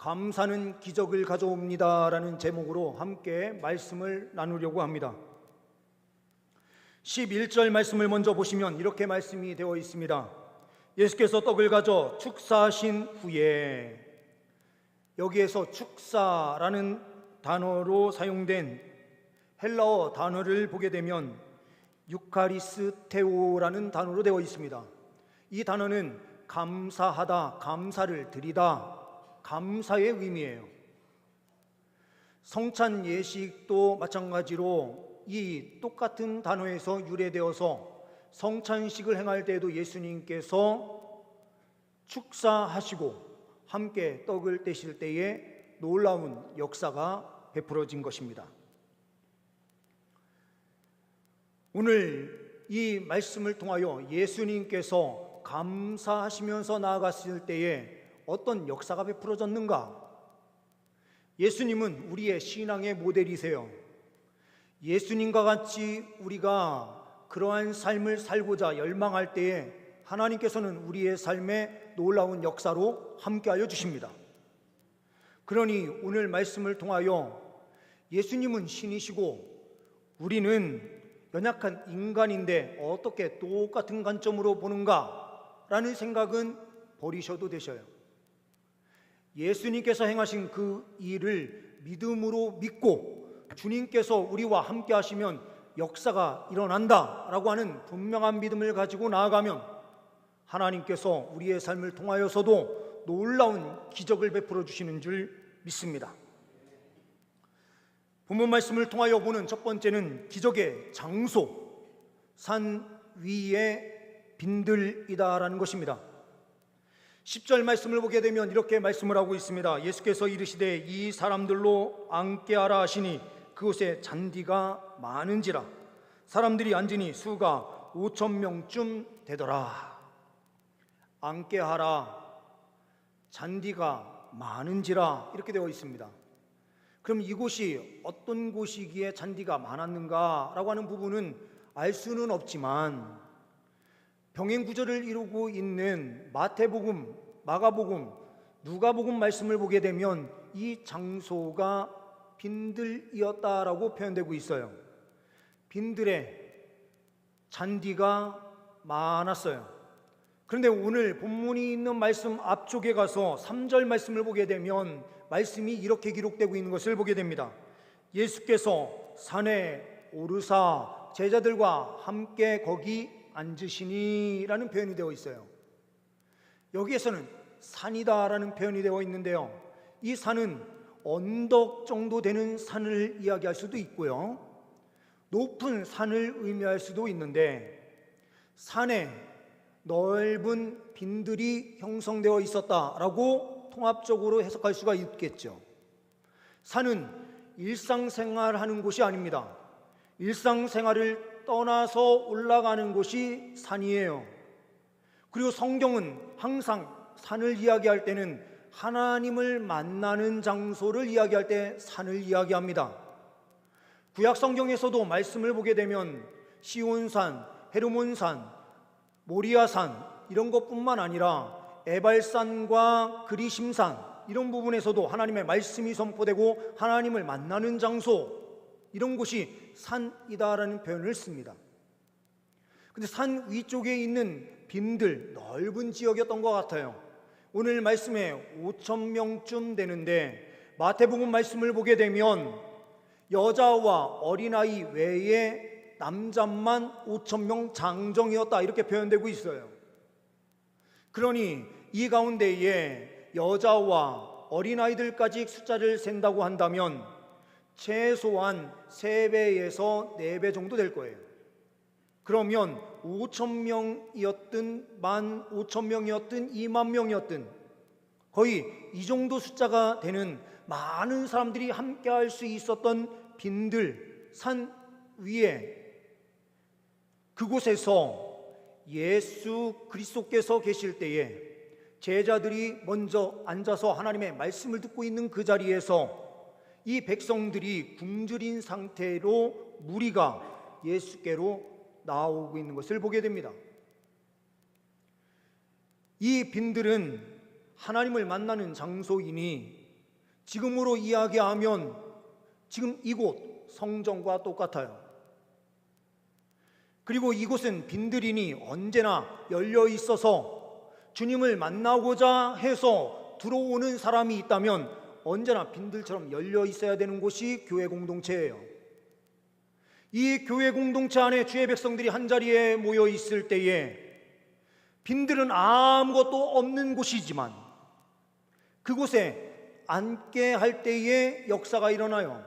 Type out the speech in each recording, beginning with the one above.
감사는 기적을 가져옵니다라는 제목으로 함께 말씀을 나누려고 합니다. 11절 말씀을 먼저 보시면 이렇게 말씀이 되어 있습니다. 예수께서 떡을 가져 축사하신 후에, 여기에서 축사라는 단어로 사용된 헬라어 단어를 보게 되면 유카리스테오라는 단어로 되어 있습니다. 이 단어는 감사하다, 감사를 드리다, 감사의 의미예요. 성찬 예식도 마찬가지로 이 똑같은 단어에서 유래되어서 성찬식을 행할 때에도 예수님께서 축사하시고 함께 떡을 떼실 때에 놀라운 역사가 베풀어진 것입니다. 오늘 이 말씀을 통하여 예수님께서 감사하시면서 나아갔을 때에 어떤 역사가 베풀어졌는가? 예수님은 우리의 신앙의 모델이세요. 예수님과 같이 우리가 그러한 삶을 살고자 열망할 때에 하나님께서는 우리의 삶에 놀라운 역사로 함께하여 주십니다. 그러니 오늘 말씀을 통하여 예수님은 신이시고 우리는 연약한 인간인데 어떻게 똑같은 관점으로 보는가? 라는 생각은 버리셔도 되셔요. 예수님께서 행하신 그 일을 믿음으로 믿고 주님께서 우리와 함께 하시면 역사가 일어난다 라고 하는 분명한 믿음을 가지고 나아가면 하나님께서 우리의 삶을 통하여서도 놀라운 기적을 베풀어 주시는 줄 믿습니다. 본문 말씀을 통하여 보는 첫 번째는 기적의 장소, 산 위의 빈들이다라는 것입니다. 10절 말씀을 보게 되면 이렇게 말씀을 하고 있습니다. 예수께서 이르시되 이 사람들로 앉게 하라 하시니 그곳에 잔디가 많은지라 사람들이 앉으니 수가 5,000명쯤 되더라. 앉게 하라, 잔디가 많은지라 이렇게 되어 있습니다. 그럼 이곳이 어떤 곳이기에 잔디가 많았는가라고 하는 부분은 알 수는 없지만 병행 구절을 이루고 있는 마태복음, 마가복음, 누가복음 말씀을 보게 되면 이 장소가 빈들이었다라고 표현되고 있어요. 빈들에 잔디가 많았어요. 그런데 오늘 본문이 있는 말씀 앞쪽에 가서 3절 말씀을 보게 되면 말씀이 이렇게 기록되고 있는 것을 보게 됩니다. 예수께서 산에 오르사 제자들과 함께 거기 앉으시니 라는 표현이 되어 있어요. 여기에서는 산이다라는 표현이 되어 있는데요, 이 산은 언덕 정도 되는 산을 이야기할 수도 있고요, 높은 산을 의미할 수도 있는데 산에 넓은 빈들이 형성되어 있었다라고 통합적으로 해석할 수가 있겠죠. 산은 일상생활하는 곳이 아닙니다. 일상생활을 떠나서 올라가는 곳이 산이에요. 그리고 성경은 항상 산을 이야기할 때는 하나님을 만나는 장소를 이야기할 때 산을 이야기합니다. 구약 성경에서도 말씀을 보게 되면 시온산, 헤르몬산, 모리아산 이런 것뿐만 아니라 에발산과 그리심산 이런 부분에서도 하나님의 말씀이 선포되고 하나님을 만나는 장소, 이런 곳이 산이다라는 표현을 씁니다. 근데 산 위쪽에 있는 빈들, 넓은 지역이었던 것 같아요. 오늘 말씀에 5,000명쯤 되는데 마태복음 말씀을 보게 되면 여자와 어린아이 외에 남자만 5,000명 장정이었다 이렇게 표현되고 있어요. 그러니 이 가운데에 여자와 어린아이들까지 숫자를 센다고 한다면 최소한 3배에서 4배 정도 될 거예요. 그러면 5,000명이었든 15,000명이었든 20,000명이었든 거의 이 정도 숫자가 되는 많은 사람들이 함께 할 수 있었던 빈들, 산 위에 그곳에서 예수 그리스도께서 계실 때에 제자들이 먼저 앉아서 하나님의 말씀을 듣고 있는 그 자리에서 이 백성들이 굶주린 상태로 무리가 예수께로 나오고 있는 것을 보게 됩니다. 이 빈들은 하나님을 만나는 장소이니 지금으로 이야기하면 지금 이곳 성전과 똑같아요. 그리고 이곳은 빈들이니 언제나 열려 있어서 주님을 만나고자 해서 들어오는 사람이 있다면 언제나 빈들처럼 열려 있어야 되는 곳이 교회 공동체예요. 이 교회 공동체 안에 주의 백성들이 한자리에 모여 있을 때에 빈들은 아무것도 없는 곳이지만 그곳에 앉게 할 때에 역사가 일어나요.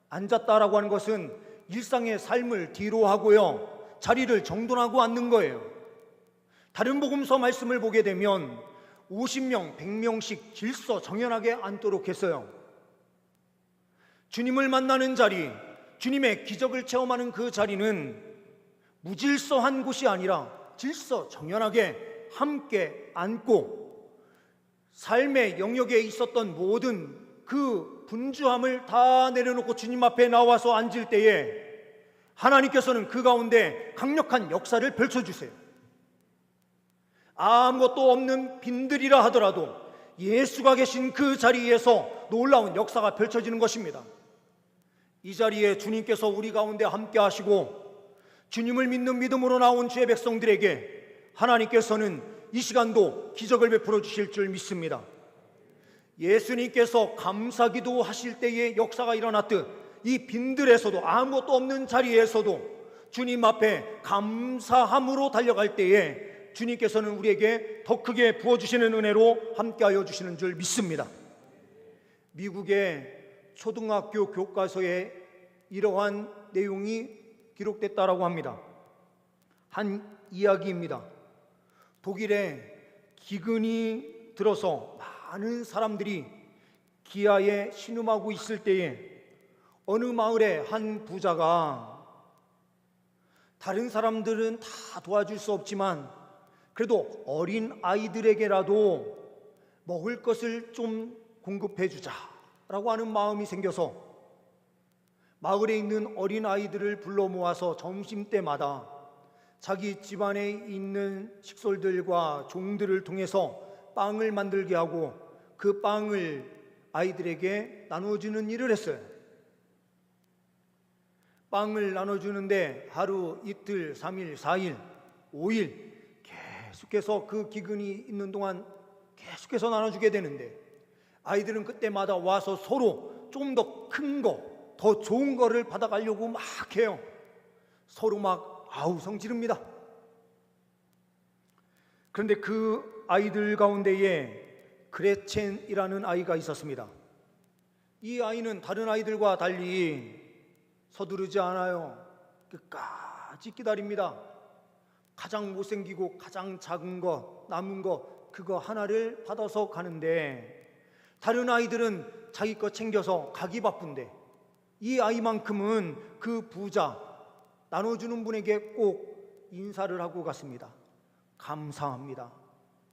앉았다라고 하는 것은 일상의 삶을 뒤로 하고요, 자리를 정돈하고 앉는 거예요. 다른 복음서 말씀을 보게 되면 50명, 100명씩 질서 정연하게 앉도록 했어요. 주님을 만나는 자리, 주님의 기적을 체험하는 그 자리는 무질서한 곳이 아니라 질서 정연하게 함께 앉고 삶의 영역에 있었던 모든 그 분주함을 다 내려놓고 주님 앞에 나와서 앉을 때에 하나님께서는 그 가운데 강력한 역사를 펼쳐주세요. 아무것도 없는 빈들이라 하더라도 예수가 계신 그 자리에서 놀라운 역사가 펼쳐지는 것입니다. 이 자리에 주님께서 우리 가운데 함께 하시고 주님을 믿는 믿음으로 나온 주의 백성들에게 하나님께서는 이 시간도 기적을 베풀어 주실 줄 믿습니다. 예수님께서 감사기도 하실 때에 역사가 일어났듯 이 빈들에서도, 아무것도 없는 자리에서도 주님 앞에 감사함으로 달려갈 때에 주님께서는 우리에게 더 크게 부어주시는 은혜로 함께하여 주시는 줄 믿습니다. 미국의 초등학교 교과서에 이러한 내용이 기록됐다라고 합니다. 한 이야기입니다. 독일에 기근이 들어서 많은 사람들이 기아에 신음하고 있을 때에 어느 마을에 한 부자가 다른 사람들은 다 도와줄 수 없지만 그래도 어린 아이들에게라도 먹을 것을 좀 공급해 주자라고 하는 마음이 생겨서 마을에 있는 어린 아이들을 불러 모아서 점심때마다 자기 집안에 있는 식솔들과 종들을 통해서 빵을 만들게 하고 그 빵을 아이들에게 나눠주는 일을 했어요. 빵을 나눠주는데 하루, 이틀, 3일, 4일, 5일 계속해서 그 기근이 있는 동안 계속해서 나눠주게 되는데 아이들은 그때마다 와서 서로 좀 더 큰 거, 더 좋은 거를 받아가려고 막 해요. 서로 막 아우성 지릅니다. 그런데 그 아이들 가운데에 그레첸이라는 아이가 있었습니다. 이 아이는 다른 아이들과 달리 서두르지 않아요. 끝까지 기다립니다. 가장 못생기고 가장 작은 거, 남은 거, 그거 하나를 받아서 가는데 다른 아이들은 자기 거 챙겨서 가기 바쁜데 이 아이만큼은 그 부자, 나눠주는 분에게 꼭 인사를 하고 갔습니다. 감사합니다.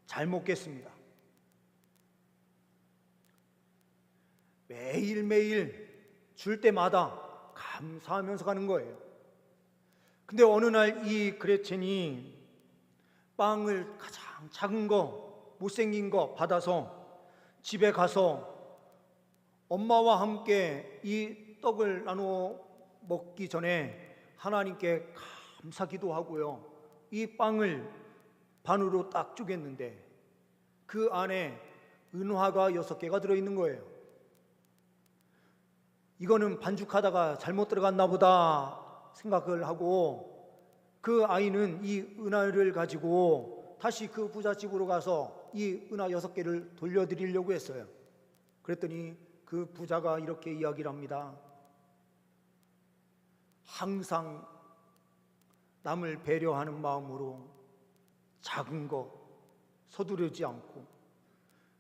잘 먹겠습니다. 매일매일 줄 때마다 감사하면서 가는 거예요. 근데 어느 날 이 그레첸이 빵을 가장 작은 거, 못생긴 거 받아서 집에 가서 엄마와 함께 이 떡을 나누어 먹기 전에 하나님께 감사기도 하고요, 이 빵을 반으로 딱 쪼갰는데 그 안에 은화가 6개가 들어있는 거예요. 이거는 반죽하다가 잘못 들어갔나 보다 생각을 하고 그 아이는 이 은화를 가지고 다시 그 부잣집으로 가서 이 은화 6개를 돌려드리려고 했어요. 그랬더니 그 부자가 이렇게 이야기를 합니다. 항상 남을 배려하는 마음으로 작은 거 서두르지 않고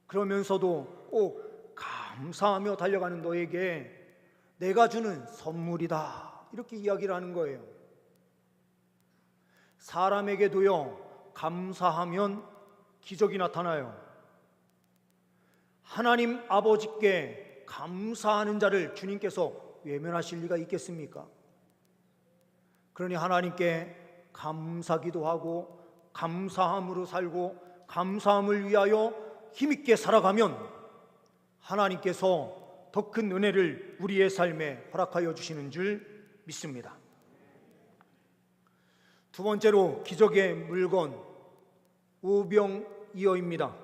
그러면서도 꼭 감사하며 달려가는 너에게 내가 주는 선물이다, 이렇게 이야기를 하는 거예요. 사람에게도요, 감사하면 기적이 나타나요. 하나님 아버지께 감사하는 자를 주님께서 외면하실 리가 있겠습니까? 그러니 하나님께 감사기도 하고 감사함으로 살고 감사함을 위하여 힘있게 살아가면 하나님께서 더 큰 은혜를 우리의 삶에 허락하여 주시는 줄 믿습니다. 두 번째로 기적의 물건 오병이어입니다.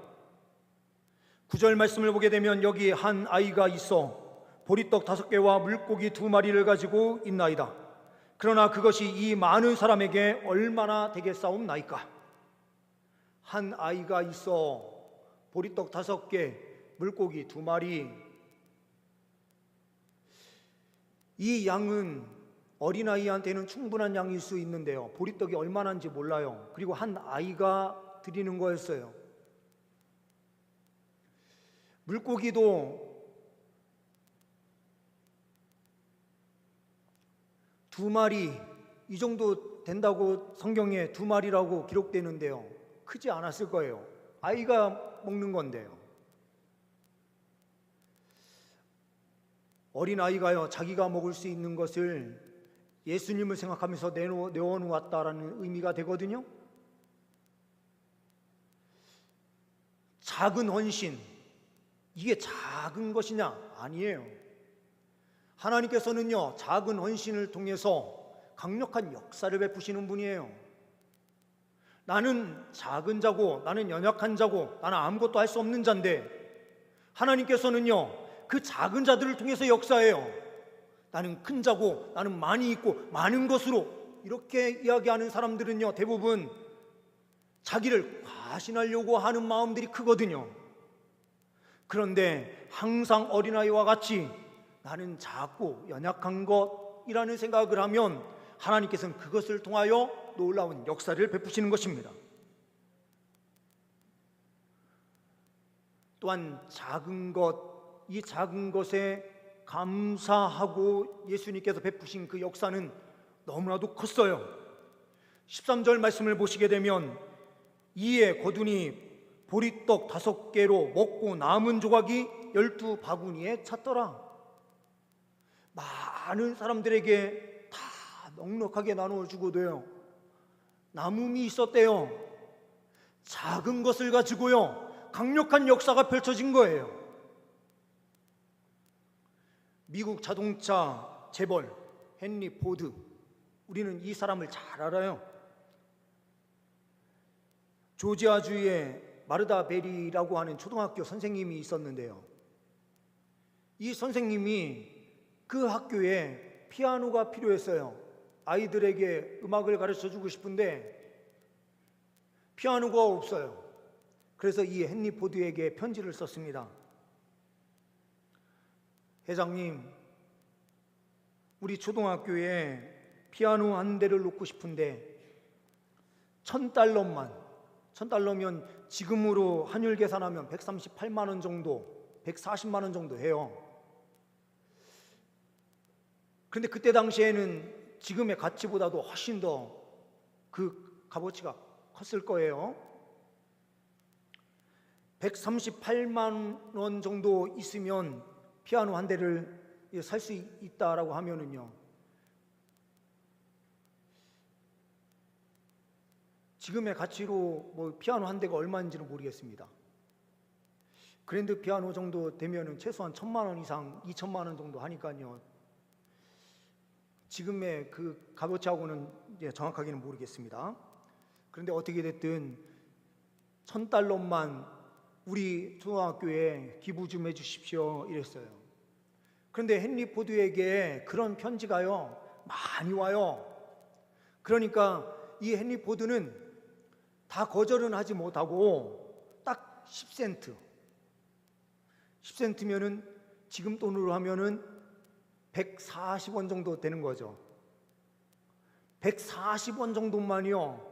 9절 말씀을 보게 되면 여기 한 아이가 있어 보리떡 5개와 물고기 2마리를 가지고 있나이다. 그러나 그것이 이 많은 사람에게 얼마나 되겠사옵나이까. 한 아이가 있어 보리떡 5개, 물고기 2마리. 이 양은 어린아이한테는 충분한 양일 수 있는데요, 보리떡이 얼마나인지 몰라요. 그리고 한 아이가 드리는 거였어요. 물고기도 2마리 이 정도 된다고 성경에 2마리라고 기록되는데요, 크지 않았을 거예요. 아이가 먹는 건데요. 어린아이가요, 자기가 먹을 수 있는 것을 예수님을 생각하면서 내어놓았다라는 의미가 되거든요. 작은 헌신, 이게 작은 것이냐? 아니에요. 하나님께서는요, 작은 헌신을 통해서 강력한 역사를 베푸시는 분이에요. 나는 작은 자고, 나는 연약한 자고, 나는 아무것도 할 수 없는 자인데 하나님께서는요, 그 작은 자들을 통해서 역사해요. 나는 큰 자고, 나는 많이 있고 많은 것으로, 이렇게 이야기하는 사람들은요, 대부분 자기를 과신하려고 하는 마음들이 크거든요. 그런데 항상 어린아이와 같이 나는 작고 연약한 것이라는 생각을 하면 하나님께서는 그것을 통하여 놀라운 역사를 베푸시는 것입니다. 또한 작은 것, 이 작은 것에 감사하고 예수님께서 베푸신 그 역사는 너무나도 컸어요. 13절 말씀을 보시게 되면 이에 거두니 보리떡 5개로 먹고 남은 조각이 12바구니에 찼더라. 많은 사람들에게 다 넉넉하게 나눠주고도요, 남음이 있었대요. 작은 것을 가지고요, 강력한 역사가 펼쳐진 거예요. 미국 자동차 재벌 헨리 포드, 우리는 이 사람을 잘 알아요. 조지아주의 마르다 베리라고 하는 초등학교 선생님이 있었는데요, 이 선생님이 그 학교에 피아노가 필요했어요. 아이들에게 음악을 가르쳐 주고 싶은데 피아노가 없어요. 그래서 이 헨리 포드에게 편지를 썼습니다. 회장님, 우리 초등학교에 피아노 한 대를 놓고 싶은데 $1,000면 지금으로 환율 계산하면 138만 원 정도, 140만 원 정도 해요. 그런데 그때 당시에는 지금의 가치보다도 훨씬 더 그 값어치가 컸을 거예요. 138만 원 정도 있으면 피아노 한 대를 살 수 있다라고 하면은요, 지금의 가치로 뭐 피아노 한 대가 얼마인지는 모르겠습니다. 그랜드 피아노 정도 되면은 최소한 1,000만 원 이상, 2,000만 원 정도 하니까요, 지금의 그 값어치하고는 정확하게는 모르겠습니다. 그런데 어떻게 됐든 $1,000만 우리 초등학교에 기부 좀 해주십시오 이랬어요. 그런데 헨리 포드에게 그런 편지가요, 많이 와요. 그러니까 이 헨리 포드는 다 거절은 하지 못하고 딱 10센트면은 지금 돈으로 하면은 140원 정도 되는 거죠. 140원 정도만이요,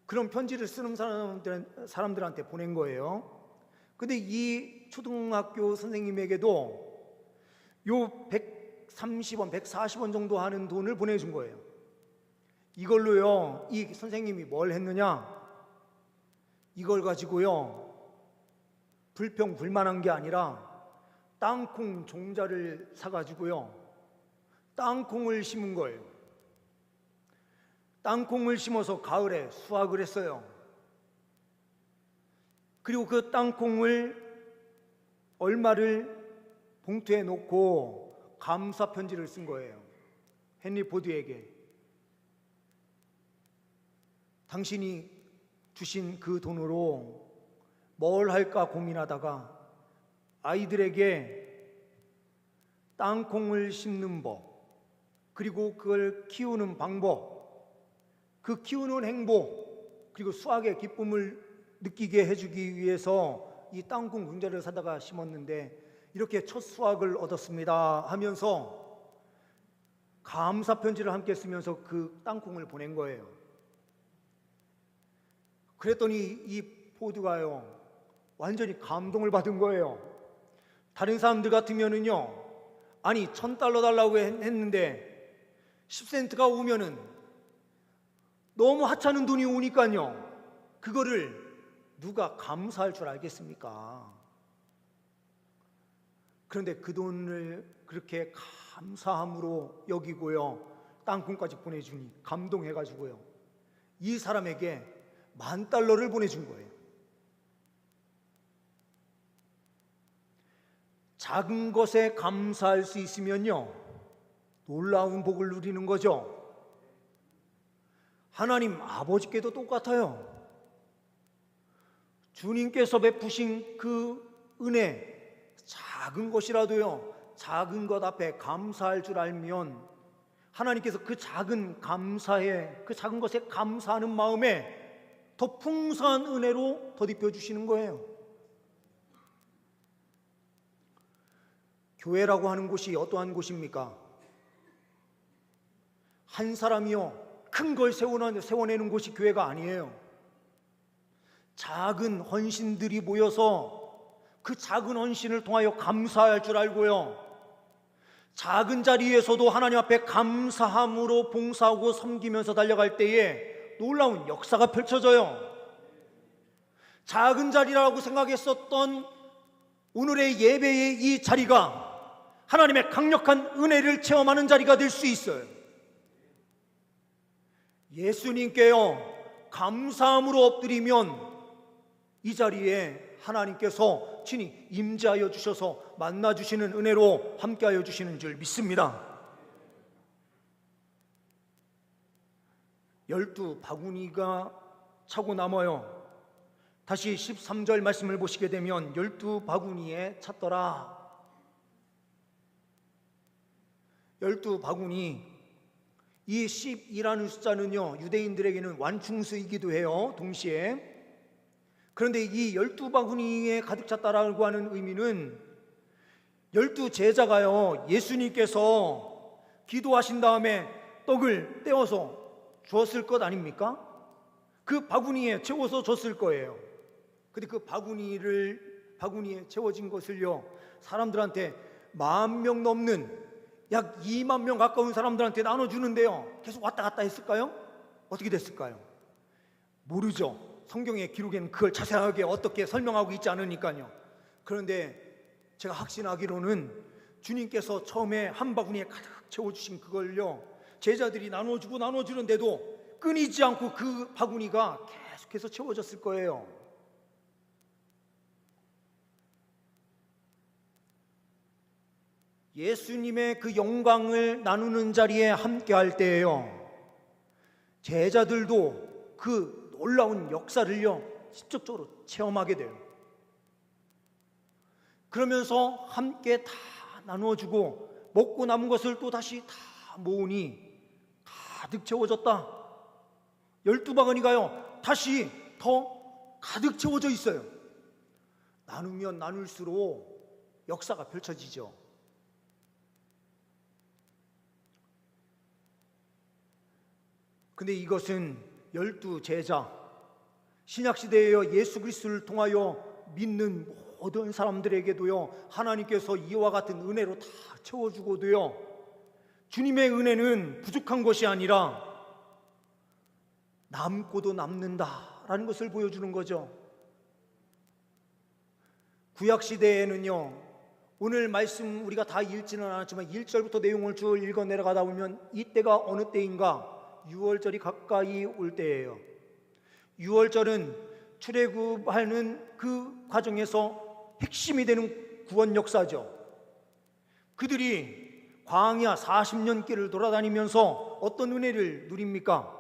그런 편지를 쓰는 사람들한테 보낸 거예요. 근데 이 초등학교 선생님에게도 요 130원, 140원 정도 하는 돈을 보내준 거예요. 이걸로요, 이 선생님이 뭘 했느냐, 이걸 가지고요, 불평불만한 게 아니라 땅콩 종자를 사가지고요, 땅콩을 심은 거예요. 땅콩을 심어서 가을에 수확을 했어요. 그리고 그 땅콩을 얼마를 봉투에 놓고 감사 편지를 쓴 거예요. 헨리 포드에게. 당신이 주신 그 돈으로 뭘 할까 고민하다가 아이들에게 땅콩을 심는 법, 그리고 그걸 키우는 방법, 그 키우는 행복, 그리고 수확의 기쁨을 느끼게 해주기 위해서 이 땅콩 궁자를 사다가 심었는데 이렇게 첫 수확을 얻었습니다 하면서 감사 편지를 함께 쓰면서 그 땅콩을 보낸 거예요. 그랬더니 이 포드가요, 완전히 감동을 받은 거예요. 다른 사람들 같으면은요, 아니 $1,000 달라고 했는데 10센트가 오면은 너무 하찮은 돈이 오니까요, 그거를 누가 감사할 줄 알겠습니까? 그런데 그 돈을 그렇게 감사함으로 여기고요, 땅콩까지 보내주니 감동해가지고요, 이 사람에게 $10,000를 보내준 거예요. 작은 것에 감사할 수 있으면요, 놀라운 복을 누리는 거죠. 하나님 아버지께도 똑같아요. 주님께서 베푸신 그 은혜, 작은 것이라도요, 작은 것 앞에 감사할 줄 알면 하나님께서 그 작은 감사에, 그 작은 것에 감사하는 마음에 더 풍성한 은혜로 덧입혀 주시는 거예요. 교회라고 하는 곳이 어떠한 곳입니까? 한 사람이요, 큰 걸 세워내는 곳이 교회가 아니에요. 작은 헌신들이 모여서 그 작은 헌신을 통하여 감사할 줄 알고요, 작은 자리에서도 하나님 앞에 감사함으로 봉사하고 섬기면서 달려갈 때에 놀라운 역사가 펼쳐져요. 작은 자리라고 생각했었던 오늘의 예배의 이 자리가 하나님의 강력한 은혜를 체험하는 자리가 될 수 있어요. 예수님께요, 감사함으로 엎드리면 이 자리에 하나님께서 친히 임재하여 주셔서 만나주시는 은혜로 함께하여 주시는 줄 믿습니다. 12바구니가 차고 남아요. 다시 13절 말씀을 보시게 되면 12바구니에 찼더라. 12바구니, 이 12라는 숫자는요, 유대인들에게는 완충수이기도 해요, 동시에. 그런데 이 12바구니에 가득 찼다라고 하는 의미는 12제자가요, 예수님께서 기도하신 다음에 떡을 떼어서 주었을 것 아닙니까? 그 바구니에 채워서 줬을 거예요. 근데 그 바구니에 채워진 것을요, 사람들한테 10,000명 넘는 약 20,000명 가까운 사람들한테 나눠주는데요, 계속 왔다 갔다 했을까요? 어떻게 됐을까요? 모르죠. 성경의 기록에는 그걸 자세하게 어떻게 설명하고 있지 않으니까요. 그런데 제가 확신하기로는 주님께서 처음에 한 바구니에 가득 채워주신 그걸요, 제자들이 나눠주는데도 끊이지 않고 그 바구니가 계속해서 채워졌을 거예요. 예수님의 그 영광을 나누는 자리에 함께 할 때에요, 제자들도 그 놀라운 역사를요, 직접적으로 체험하게 돼요. 그러면서 함께 다 나누어주고 먹고 남은 것을 또 다시 다 모으니 가득 채워졌다. 12바구니가요 다시 더 가득 채워져 있어요. 나누면 나눌수록 역사가 펼쳐지죠. 근데 이것은 12제자, 신약시대에 예수 그리스도를 통하여 믿는 모든 사람들에게도요, 하나님께서 이와 같은 은혜로 다 채워주고도요, 주님의 은혜는 부족한 것이 아니라 남고도 남는다라는 것을 보여주는 거죠. 구약시대에는요, 오늘 말씀 우리가 다 읽지는 않았지만 1절부터 내용을 쭉 읽어 내려가다 보면 이때가 어느 때인가, 유월절이 가까이 올 때예요. 유월절은 출애굽하는 그 과정에서 핵심이 되는 구원 역사죠. 그들이 광야 40년 길을 돌아다니면서 어떤 은혜를 누립니까?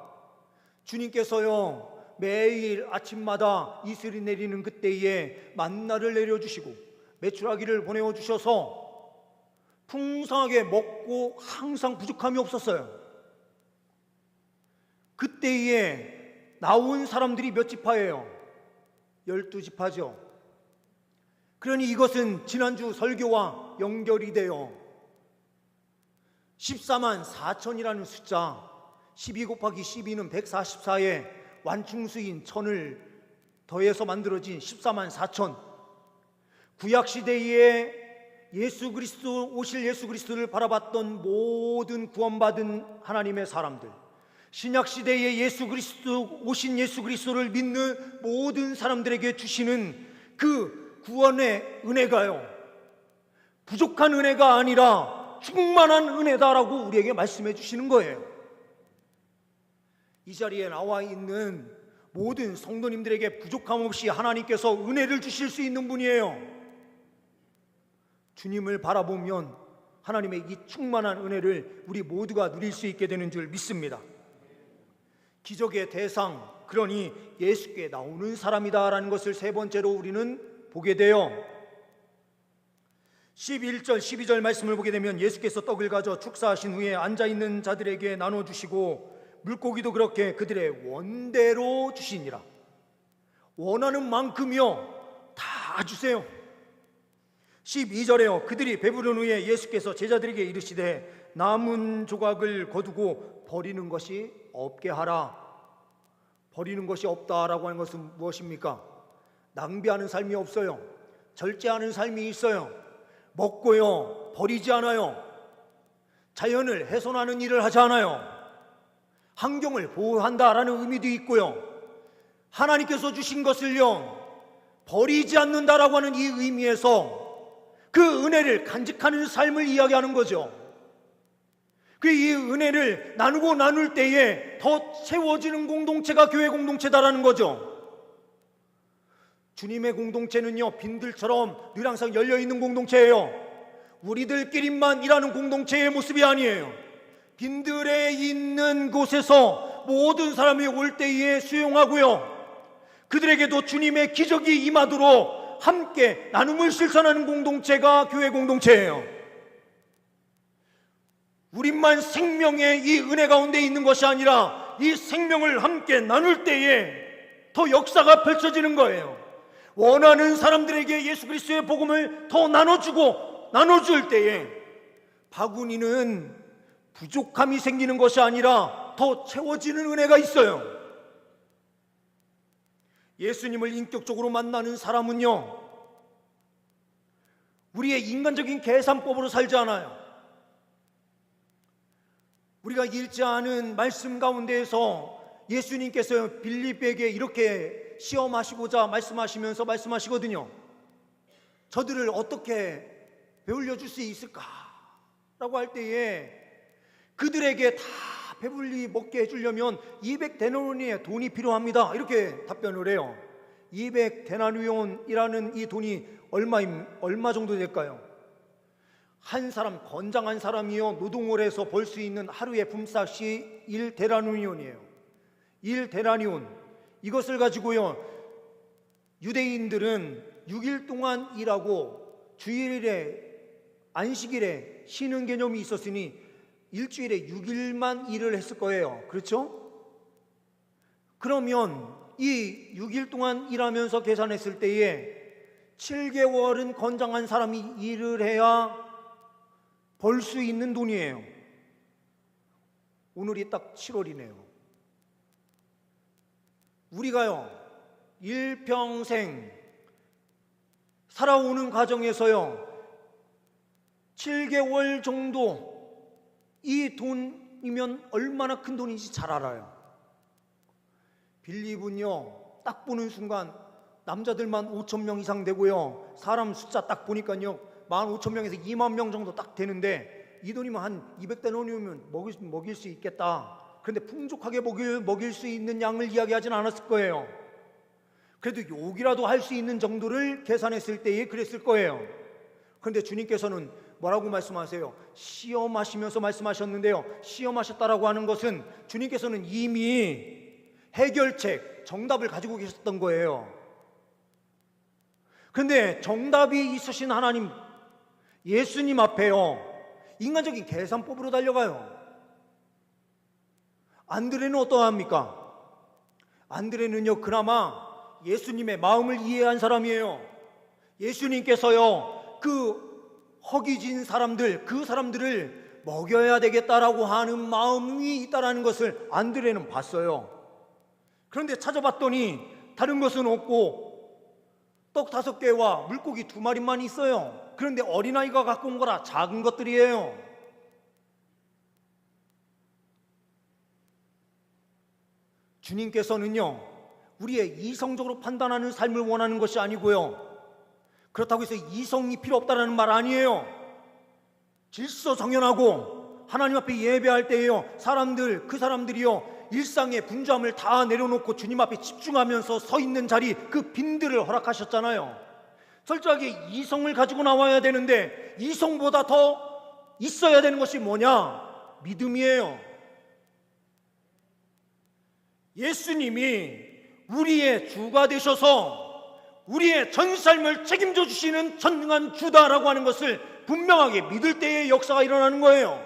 주님께서요 매일 아침마다 이슬이 내리는 그때에 만나를 내려주시고 메추라기를 보내어 주셔서 풍성하게 먹고 항상 부족함이 없었어요. 그때에 나온 사람들이 몇 지파예요? 12지파죠. 그러니 이것은 지난주 설교와 연결이 돼요. 14만 4천이라는 숫자, 12 곱하기 12는 144에 완충수인 천을 더해서 만들어진 14만 4천. 구약시대에 오실 예수 그리스도를 바라봤던 모든 구원받은 하나님의 사람들, 신약시대에 오신 예수 그리스도를 믿는 모든 사람들에게 주시는 그 구원의 은혜가요, 부족한 은혜가 아니라 충만한 은혜다라고 우리에게 말씀해 주시는 거예요. 이 자리에 나와 있는 모든 성도님들에게 부족함 없이 하나님께서 은혜를 주실 수 있는 분이에요. 주님을 바라보면 하나님의 이 충만한 은혜를 우리 모두가 누릴 수 있게 되는 줄 믿습니다. 기적의 대상, 그러니 예수께 나오는 사람이다라는 것을 세 번째로 우리는 보게 돼요. 11절 12절 말씀을 보게 되면 예수께서 떡을 가져 축사하신 후에 앉아있는 자들에게 나눠주시고 물고기도 그렇게 그들의 원대로 주시니라. 원하는 만큼이요 다 주세요. 12절에요 그들이 배부른 후에 예수께서 제자들에게 이르시되 남은 조각을 거두고 버리는 것이 없게 하라. 버리는 것이 없다라고 하는 것은 무엇입니까? 낭비하는 삶이 없어요. 절제하는 삶이 있어요. 먹고요 버리지 않아요. 자연을 훼손하는 일을 하지 않아요. 환경을 보호한다라는 의미도 있고요, 하나님께서 주신 것을요 버리지 않는다라고 하는 이 의미에서 그 은혜를 간직하는 삶을 이야기하는 거죠. 이 은혜를 나누고 나눌 때에 더 채워지는 공동체가 교회 공동체다라는 거죠. 주님의 공동체는요 빈들처럼 늘 항상 열려있는 공동체예요. 우리들끼리만 일하는 공동체의 모습이 아니에요. 빈들에 있는 곳에서 모든 사람이 올 때에 수용하고요, 그들에게도 주님의 기적이 임하도록 함께 나눔을 실천하는 공동체가 교회 공동체예요. 우리만 생명의 이 은혜 가운데 있는 것이 아니라 이 생명을 함께 나눌 때에 더 역사가 펼쳐지는 거예요. 원하는 사람들에게 예수 그리스도의 복음을 더 나눠줄 때에 바구니는 부족함이 생기는 것이 아니라 더 채워지는 은혜가 있어요. 예수님을 인격적으로 만나는 사람은요 우리의 인간적인 계산법으로 살지 않아요. 우리가 읽지 않은 말씀 가운데에서 예수님께서 빌립에게 이렇게 시험하시고자 말씀하시면서 말씀하시거든요. 저들을 어떻게 배울려 줄 수 있을까? 라고 할 때에 그들에게 다 배불리 먹게 해주려면 200데나리온의 돈이 필요합니다. 이렇게 답변을 해요. 200데나리온이라는 이 돈이 얼마 정도 될까요? 한 사람, 건장한 사람이요 노동을 해서 벌 수 있는 하루의 품삯이 1데나리온이에요. 1데나리온, 이것을 가지고요 유대인들은 6일 동안 일하고 주일에 안식일에 쉬는 개념이 있었으니 일주일에 6일만 일을 했을 거예요. 그렇죠? 그러면 이 6일 동안 일하면서 계산했을 때에 7개월은 건장한 사람이 일을 해야 벌 수 있는 돈이에요. 오늘이 딱 7월이네요. 우리가요 일평생 살아오는 과정에서요 7개월 정도 이 돈이면 얼마나 큰 돈인지 잘 알아요. 빌립은요 딱 보는 순간 남자들만 5,000명 이상 되고요, 사람 숫자 딱 보니까요 15,000명에서 2만 명 정도 딱 되는데 이 돈이면 한 200데나리온이면 먹일 수 있겠다. 그런데 풍족하게 먹일 수 있는 양을 이야기하진 않았을 거예요. 그래도 욕이라도 할 수 있는 정도를 계산했을 때에 그랬을 거예요. 그런데 주님께서는 뭐라고 말씀하세요? 시험하시면서 말씀하셨는데요, 시험하셨다라고 하는 것은 주님께서는 이미 해결책, 정답을 가지고 계셨던 거예요. 그런데 정답이 있으신 하나님, 예수님 앞에요, 인간적인 계산법으로 달려가요. 안드레는 어떠합니까? 안드레는요, 그나마 예수님의 마음을 이해한 사람이에요. 예수님께서요, 그 허기진 사람들, 그 사람들을 먹여야 되겠다라고 하는 마음이 있다라는 것을 안드레는 봤어요. 그런데 찾아봤더니 다른 것은 없고 떡 5개와 물고기 2마리만 있어요. 그런데 어린아이가 갖고 온 거라 작은 것들이에요. 주님께서는요, 우리의 이성적으로 판단하는 삶을 원하는 것이 아니고요, 그렇다고 해서 이성이 필요 없다는 말 아니에요. 질서정연하고 하나님 앞에 예배할 때에요, 그 사람들이요, 일상의 분주함을 다 내려놓고 주님 앞에 집중하면서 서 있는 자리, 그 빈들을 허락하셨잖아요. 철저하게 이성을 가지고 나와야 되는데 이성보다 더 있어야 되는 것이 뭐냐? 믿음이에요. 예수님이 우리의 주가 되셔서 우리의 전 삶을 책임져 주시는 전능한 주다라고 하는 것을 분명하게 믿을 때의 역사가 일어나는 거예요.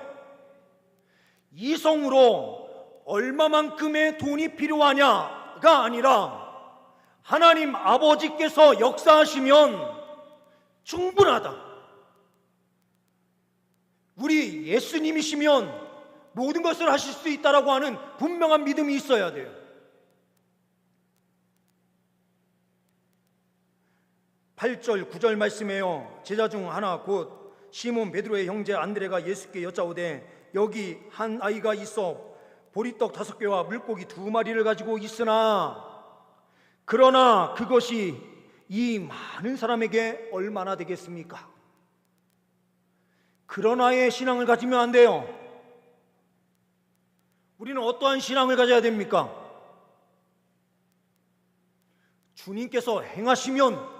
이성으로 얼마만큼의 돈이 필요하냐가 아니라 하나님 아버지께서 역사하시면 충분하다, 우리 예수님이시면 모든 것을 하실 수 있다라고 하는 분명한 믿음이 있어야 돼요. 8절 9절 말씀에요, 제자 중 하나 곧 시몬 베드로의 형제 안드레가 예수께 여짜오되 여기 한 아이가 있어 보리떡 5개와 물고기 2마리를 가지고 있으나 그러나 그것이 이 많은 사람에게 얼마나 되겠습니까? 그러나의 신앙을 가지면 안 돼요. 우리는 어떠한 신앙을 가져야 됩니까? 주님께서 행하시면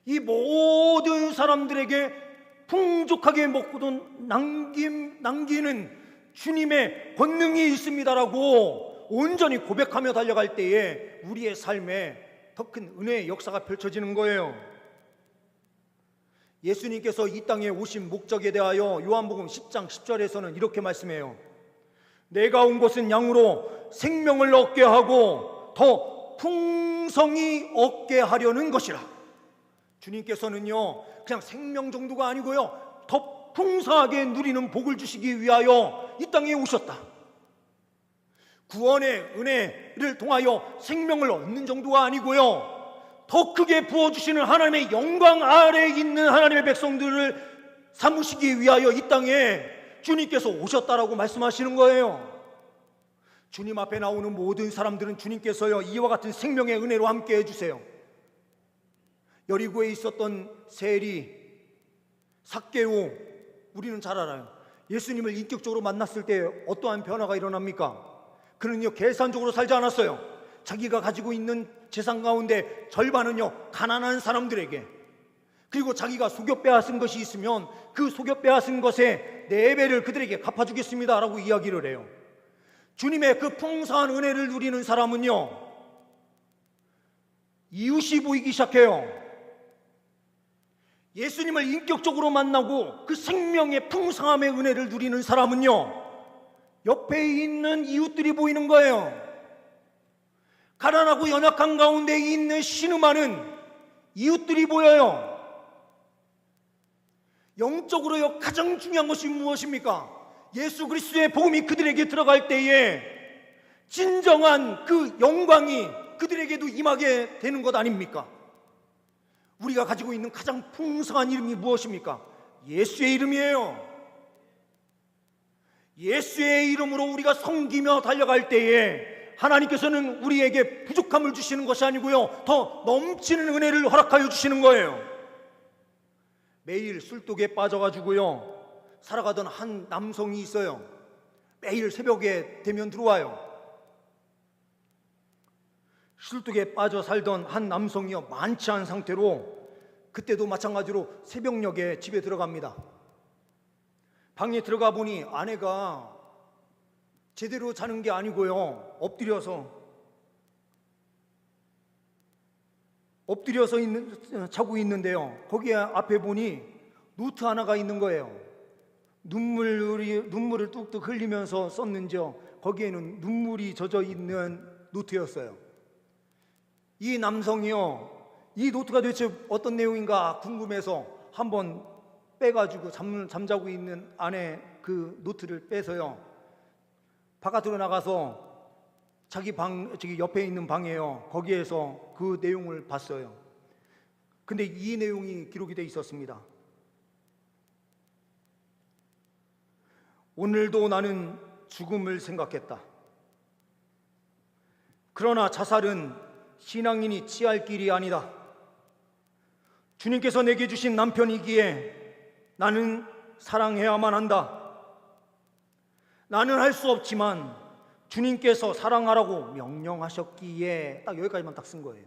이 모든 사람들에게 풍족하게 먹고도 남기는 주님의 권능이 있습니다라고 온전히 고백하며 달려갈 때에 우리의 삶에 더 큰 은혜의 역사가 펼쳐지는 거예요. 예수님께서 이 땅에 오신 목적에 대하여 요한복음 10장 10절에서는 이렇게 말씀해요. 내가 온 것은 양으로 생명을 얻게 하고 더 풍성히 얻게 하려는 것이라. 주님께서는요, 그냥 생명 정도가 아니고요, 더 풍성하게 누리는 복을 주시기 위하여 이 땅에 오셨다. 구원의 은혜를 통하여 생명을 얻는 정도가 아니고요, 더 크게 부어주시는 하나님의 영광 아래에 있는 하나님의 백성들을 삼으시기 위하여 이 땅에 주님께서 오셨다라고 말씀하시는 거예요. 주님 앞에 나오는 모든 사람들은 주님께서요, 이와 같은 생명의 은혜로 함께 해주세요. 여리고에 있었던 세리, 삭개오, 우리는 잘 알아요. 예수님을 인격적으로 만났을 때 어떠한 변화가 일어납니까? 그는요, 계산적으로 살지 않았어요. 자기가 가지고 있는 재산 가운데 절반은요, 가난한 사람들에게, 그리고 자기가 속여 빼앗은 것이 있으면 그 속여 빼앗은 것의 4배를 그들에게 갚아주겠습니다 라고 이야기를 해요. 주님의 그 풍성한 은혜를 누리는 사람은요, 이웃이 보이기 시작해요. 예수님을 인격적으로 만나고 그 생명의 풍성함의 은혜를 누리는 사람은요, 옆에 있는 이웃들이 보이는 거예요. 가난하고 연약한 가운데 있는 신음하는 이웃들이 보여요. 영적으로요, 가장 중요한 것이 무엇입니까? 예수 그리스도의 복음이 그들에게 들어갈 때에 진정한 그 영광이 그들에게도 임하게 되는 것 아닙니까? 우리가 가지고 있는 가장 풍성한 이름이 무엇입니까? 예수의 이름이에요. 예수의 이름으로 우리가 섬기며 달려갈 때에 하나님께서는 우리에게 부족함을 주시는 것이 아니고요, 더 넘치는 은혜를 허락하여 주시는 거예요. 매일 술독에 빠져가지고요 살아가던 한 남성이 있어요. 매일 새벽에 되면 들어와요. 술독에 빠져 살던 한 남성이요, 만취한 상태로 그때도 마찬가지로 새벽녘에 집에 들어갑니다. 방에 들어가 보니 아내가 제대로 자는 게 아니고요, 엎드려서 자고 있는데요, 거기에 앞에 보니 노트 하나가 있는 거예요. 눈물을 뚝뚝 흘리면서 썼는지요, 거기에는 눈물이 젖어 있는 노트였어요. 이 남성이요, 이 노트가 도대체 어떤 내용인가 궁금해서 한번 빼가지고 잠자고 있는 아내 그 노트를 빼서요, 바깥으로 나가서 자기 옆에 있는 방이에요. 거기에서 그 내용을 봤어요. 근데 이 내용이 기록이 돼 있었습니다. 오늘도 나는 죽음을 생각했다. 그러나 자살은 신앙인이 취할 길이 아니다. 주님께서 내게 주신 남편이기에 나는 사랑해야만 한다. 나는 할 수 없지만 주님께서 사랑하라고 명령하셨기에, 딱 여기까지만 딱 쓴 거예요.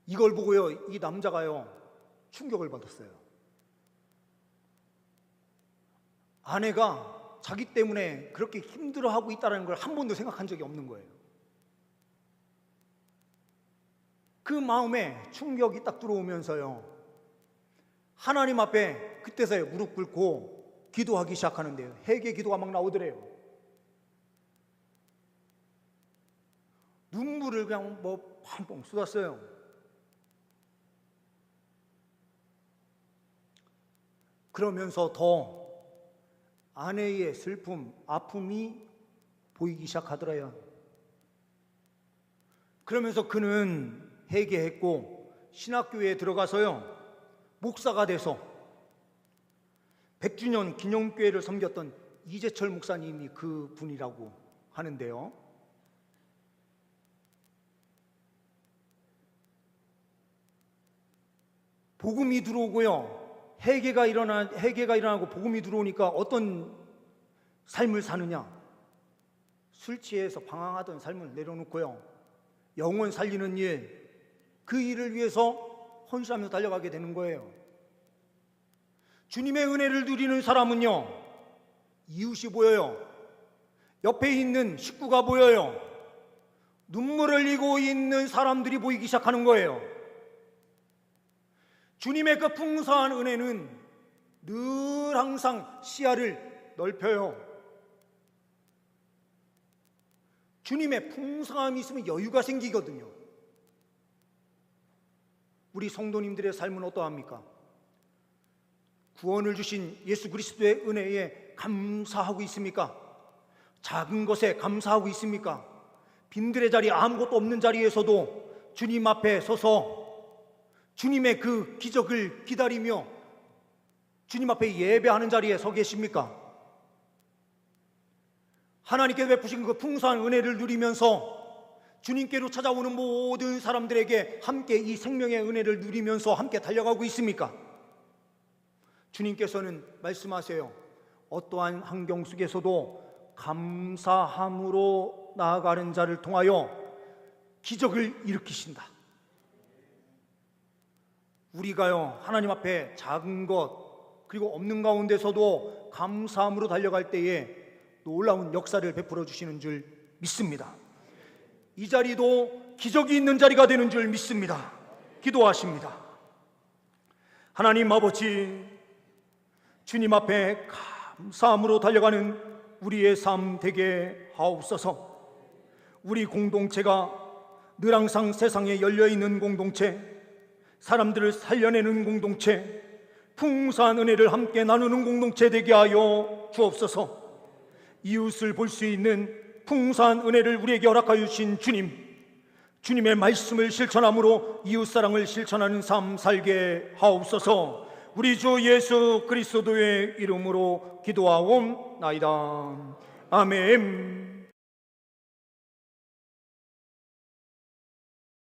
이걸 보고요, 이 남자가요 충격을 받았어요. 아내가 자기 때문에 그렇게 힘들어하고 있다는 걸 한 번도 생각한 적이 없는 거예요. 그 마음에 충격이 딱 들어오면서요, 하나님 앞에 그때서야 무릎 꿇고 기도하기 시작하는데요, 회개 기도가 막 나오더래요. 눈물을 그냥 펑펑 쏟았어요. 그러면서 더 아내의 슬픔, 아픔이 보이기 시작하더래요. 그러면서 그는 회개했고 신학교에 들어가서요, 목사가 돼서 100주년 기념교회를 섬겼던 이재철 목사님이 그 분이라고 하는데요, 복음이 들어오고요, 회개가 일어나고 복음이 들어오니까 어떤 삶을 사느냐, 술 취해서 방황하던 삶을 내려놓고요, 영혼 살리는 일, 그 일을 위해서 헌신하면서 달려가게 되는 거예요. 주님의 은혜를 누리는 사람은요, 이웃이 보여요. 옆에 있는 식구가 보여요. 눈물을 흘리고 있는 사람들이 보이기 시작하는 거예요. 주님의 그 풍성한 은혜는 늘 항상 시야를 넓혀요. 주님의 풍성함이 있으면 여유가 생기거든요. 우리 성도님들의 삶은 어떠합니까? 구원을 주신 예수 그리스도의 은혜에 감사하고 있습니까? 작은 것에 감사하고 있습니까? 빈들의 자리, 아무것도 없는 자리에서도 주님 앞에 서서 주님의 그 기적을 기다리며 주님 앞에 예배하는 자리에 서 계십니까? 하나님께서 베푸신 그 풍성한 은혜를 누리면서 주님께로 찾아오는 모든 사람들에게 함께 이 생명의 은혜를 누리면서 함께 달려가고 있습니까? 주님께서는 말씀하세요. 어떠한 환경 속에서도 감사함으로 나아가는 자를 통하여 기적을 일으키신다. 우리가요, 하나님 앞에 작은 것 그리고 없는 가운데서도 감사함으로 달려갈 때에 놀라운 역사를 베풀어 주시는 줄 믿습니다. 이 자리도 기적이 있는 자리가 되는 줄 믿습니다. 기도하십니다. 하나님 아버지, 주님 앞에 감사함으로 달려가는 우리의 삶 되게 하옵소서. 우리 공동체가 늘 항상 세상에 열려있는 공동체, 사람들을 살려내는 공동체, 풍성한 은혜를 함께 나누는 공동체 되게 하여 주옵소서. 이웃을 볼 수 있는 풍성한 은혜를 우리에게 허락하여 주신 주님, 주님의 말씀을 실천함으로 이웃사랑을 실천하는 삶 살게 하옵소서. 우리 주 예수 그리스도의 이름으로 기도하옵나이다. 아멘.